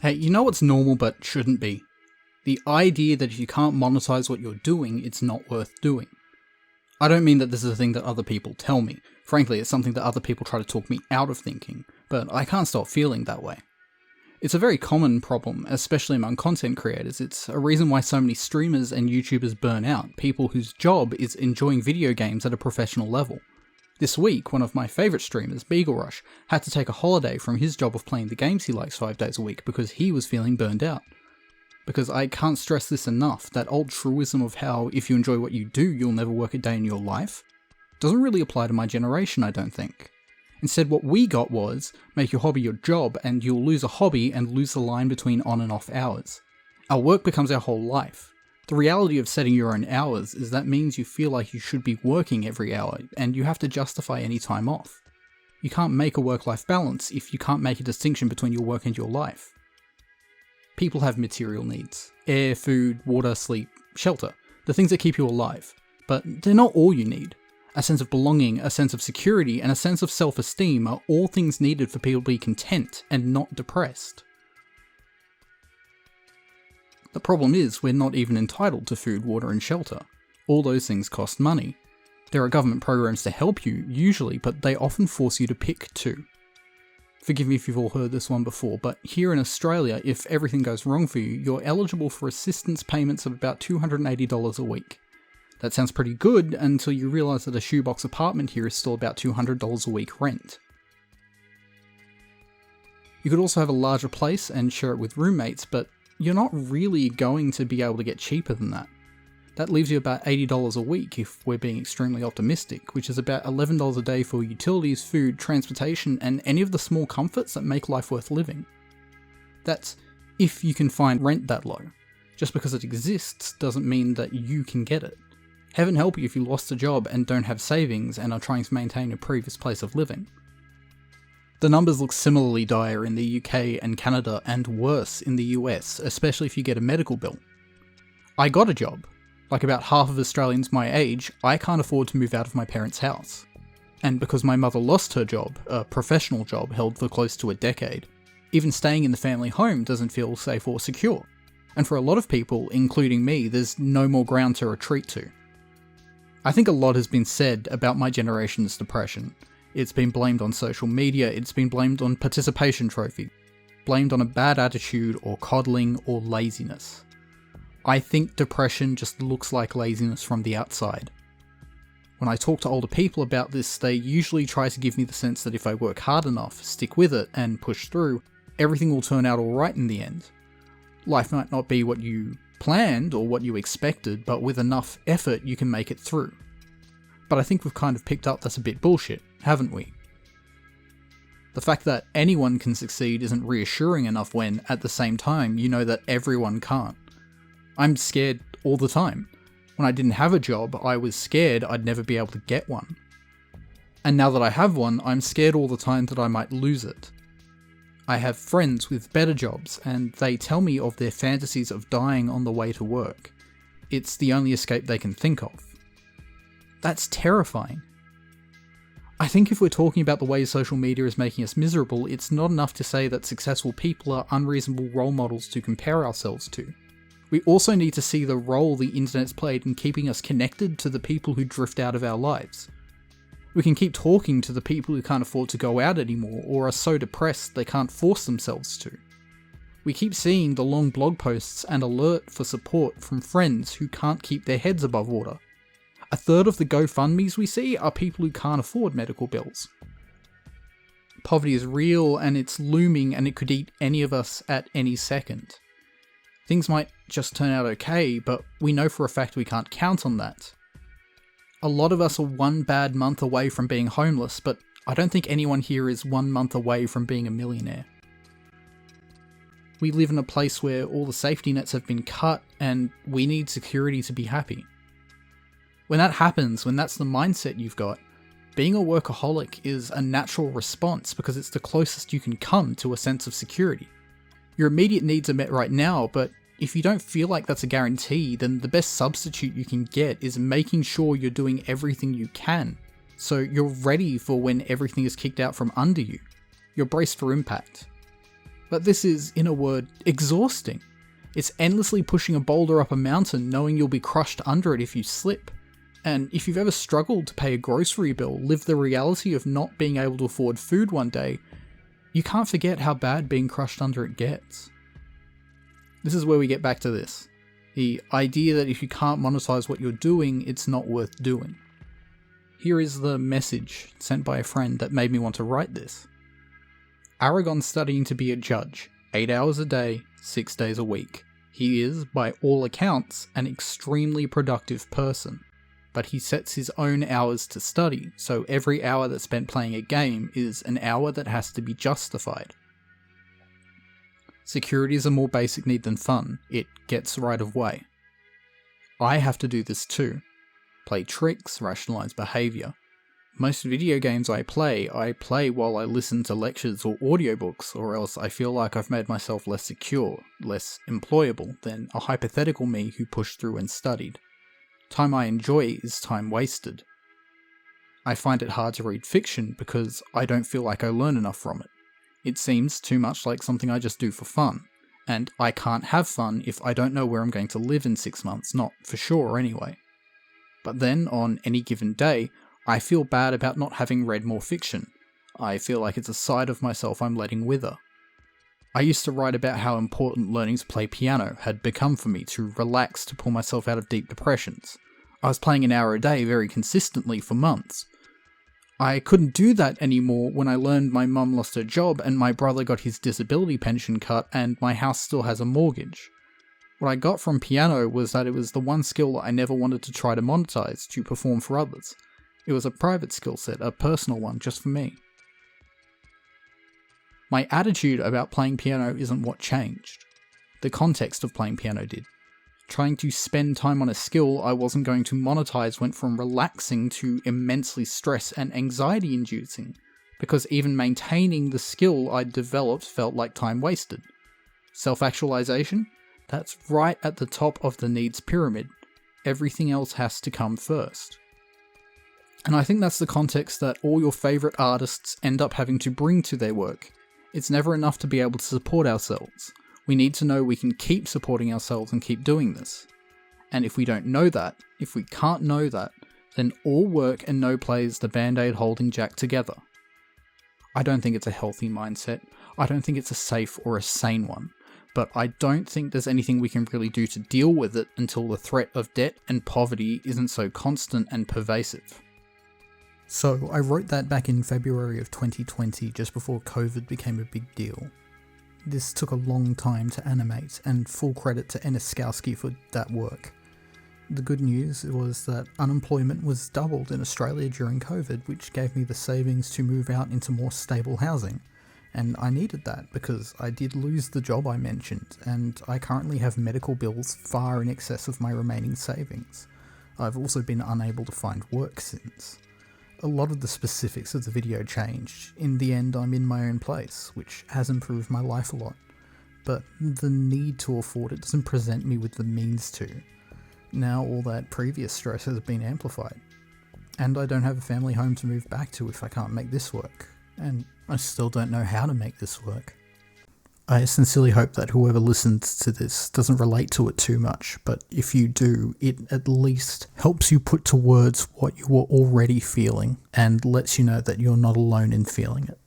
Hey, you know what's normal but shouldn't be? The idea that if you can't monetize what you're doing, it's not worth doing. I don't mean that this is a thing that other people tell me. Frankly, it's something that other people try to talk me out of thinking, but I can't stop feeling that way. It's a very common problem, especially among content creators. It's a reason why so many streamers and YouTubers burn out, people whose job is enjoying video games at a professional level. This week, one of my favourite streamers, Beagle Rush, had to take a holiday from his job of playing the games he likes 5 days a week because he was feeling burned out. Because I can't stress this enough, that old truism of how if you enjoy what you do, you'll never work a day in your life, doesn't really apply to my generation, I don't think. Instead, what we got was, make your hobby your job and you'll lose a hobby and lose the line between on and off hours. Our work becomes our whole life. The reality of setting your own hours is that means you feel like you should be working every hour, and you have to justify any time off. You can't make a work-life balance if you can't make a distinction between your work and your life. People have material needs. Air, food, water, sleep, shelter. The things that keep you alive. But they're not all you need. A sense of belonging, a sense of security, and a sense of self-esteem are all things needed for people to be content and not depressed. The problem is, we're not even entitled to food, water, and shelter. All those things cost money. There are government programs to help you, usually, but they often force you to pick two. Forgive me if you've all heard this one before, but here in Australia, if everything goes wrong for you, you're eligible for assistance payments of about $280 a week. That sounds pretty good until you realise that a shoebox apartment here is still about $200 a week rent. You could also have a larger place and share it with roommates, but you're not really going to be able to get cheaper than that. That leaves you about $80 a week if we're being extremely optimistic, which is about $11 a day for utilities, food, transportation, and any of the small comforts that make life worth living. That's if you can find rent that low. Just because it exists doesn't mean that you can get it. Heaven help you if you lost a job and don't have savings and are trying to maintain your previous place of living. The numbers look similarly dire in the UK and Canada, and worse in the US, especially if you get a medical bill. I got a job. Like about half of Australians my age, I can't afford to move out of my parents' house. And because my mother lost her job, a professional job held for close to a decade, even staying in the family home doesn't feel safe or secure. And for a lot of people, including me, there's no more ground to retreat to. I think a lot has been said about my generation's depression. It's been blamed on social media, it's been blamed on participation trophy, blamed on a bad attitude or coddling or laziness. I think depression just looks like laziness from the outside. When I talk to older people about this, they usually try to give me the sense that if I work hard enough, stick with it, and push through, everything will turn out alright in the end. Life might not be what you planned or what you expected, but with enough effort you can make it through. But I think we've kind of picked up that's a bit bullshit, haven't we? The fact that anyone can succeed isn't reassuring enough when, at the same time, you know that everyone can't. I'm scared all the time. When I didn't have a job, I was scared I'd never be able to get one. And now that I have one, I'm scared all the time that I might lose it. I have friends with better jobs, and they tell me of their fantasies of dying on the way to work. It's the only escape they can think of. That's terrifying. I think if we're talking about the way social media is making us miserable, it's not enough to say that successful people are unreasonable role models to compare ourselves to. We also need to see the role the internet's played in keeping us connected to the people who drift out of our lives. We can keep talking to the people who can't afford to go out anymore or are so depressed they can't force themselves to. We keep seeing the long blog posts and alert for support from friends who can't keep their heads above water. A third of the GoFundMes we see are people who can't afford medical bills. Poverty is real and it's looming and it could eat any of us at any second. Things might just turn out okay, but we know for a fact we can't count on that. A lot of us are one bad month away from being homeless, but I don't think anyone here is 1 month away from being a millionaire. We live in a place where all the safety nets have been cut and we need security to be happy. When that happens, when that's the mindset you've got, being a workaholic is a natural response because it's the closest you can come to a sense of security. Your immediate needs are met right now, but if you don't feel like that's a guarantee, then the best substitute you can get is making sure you're doing everything you can, so you're ready for when everything is kicked out from under you. You're braced for impact. But this is, in a word, exhausting. It's endlessly pushing a boulder up a mountain knowing you'll be crushed under it if you slip. And if you've ever struggled to pay a grocery bill, live the reality of not being able to afford food one day, you can't forget how bad being crushed under it gets. This is where we get back to this. The idea that if you can't monetize what you're doing, it's not worth doing. Here is the message sent by a friend that made me want to write this. Aragon's studying to be a judge, 8 hours a day, 6 days a week. He is, by all accounts, an extremely productive person, but he sets his own hours to study, so every hour that's spent playing a game is an hour that has to be justified. Security is a more basic need than fun. It gets right of way. I have to do this too. Play tricks, rationalize behaviour. Most video games I play while I listen to lectures or audiobooks, or else I feel like I've made myself less secure, less employable than a hypothetical me who pushed through and studied. Time I enjoy is time wasted. I find it hard to read fiction because I don't feel like I learn enough from it. It seems too much like something I just do for fun, and I can't have fun if I don't know where I'm going to live in 6 months, not for sure anyway. But then, on any given day, I feel bad about not having read more fiction. I feel like it's a side of myself I'm letting wither. I used to write about how important learning to play piano had become for me to relax to pull myself out of deep depressions. I was playing an hour a day very consistently for months. I couldn't do that anymore when I learned my mum lost her job and my brother got his disability pension cut and my house still has a mortgage. What I got from piano was that it was the one skill I never wanted to try to monetize, to perform for others. It was a private skill set, a personal one, just for me. My attitude about playing piano isn't what changed. The context of playing piano did. Trying to spend time on a skill I wasn't going to monetize went from relaxing to immensely stress and anxiety inducing, because even maintaining the skill I'd developed felt like time wasted. Self-actualization? That's right at the top of the needs pyramid. Everything else has to come first. And I think that's the context that all your favourite artists end up having to bring to their work. It's never enough to be able to support ourselves. We need to know we can keep supporting ourselves and keep doing this. And if we don't know that, if we can't know that, then all work and no play is the band-aid holding Jack together. I don't think it's a healthy mindset. I don't think it's a safe or a sane one. But I don't think there's anything we can really do to deal with it until the threat of debt and poverty isn't so constant and pervasive. So I wrote that back in February of 2020, just before COVID became a big deal. This took a long time to animate, and full credit to Ennis Skalski for that work. The good news was that unemployment was doubled in Australia during COVID, which gave me the savings to move out into more stable housing. And I needed that because I did lose the job I mentioned, and I currently have medical bills far in excess of my remaining savings. I've also been unable to find work since. A lot of the specifics of the video changed. In the end, I'm in my own place, which has improved my life a lot. But the need to afford it doesn't present me with the means to. Now all that previous stress has been amplified. And I don't have a family home to move back to if I can't make this work. And I still don't know how to make this work. I sincerely hope that whoever listens to this doesn't relate to it too much, but if you do, it at least helps you put to words what you were already feeling and lets you know that you're not alone in feeling it.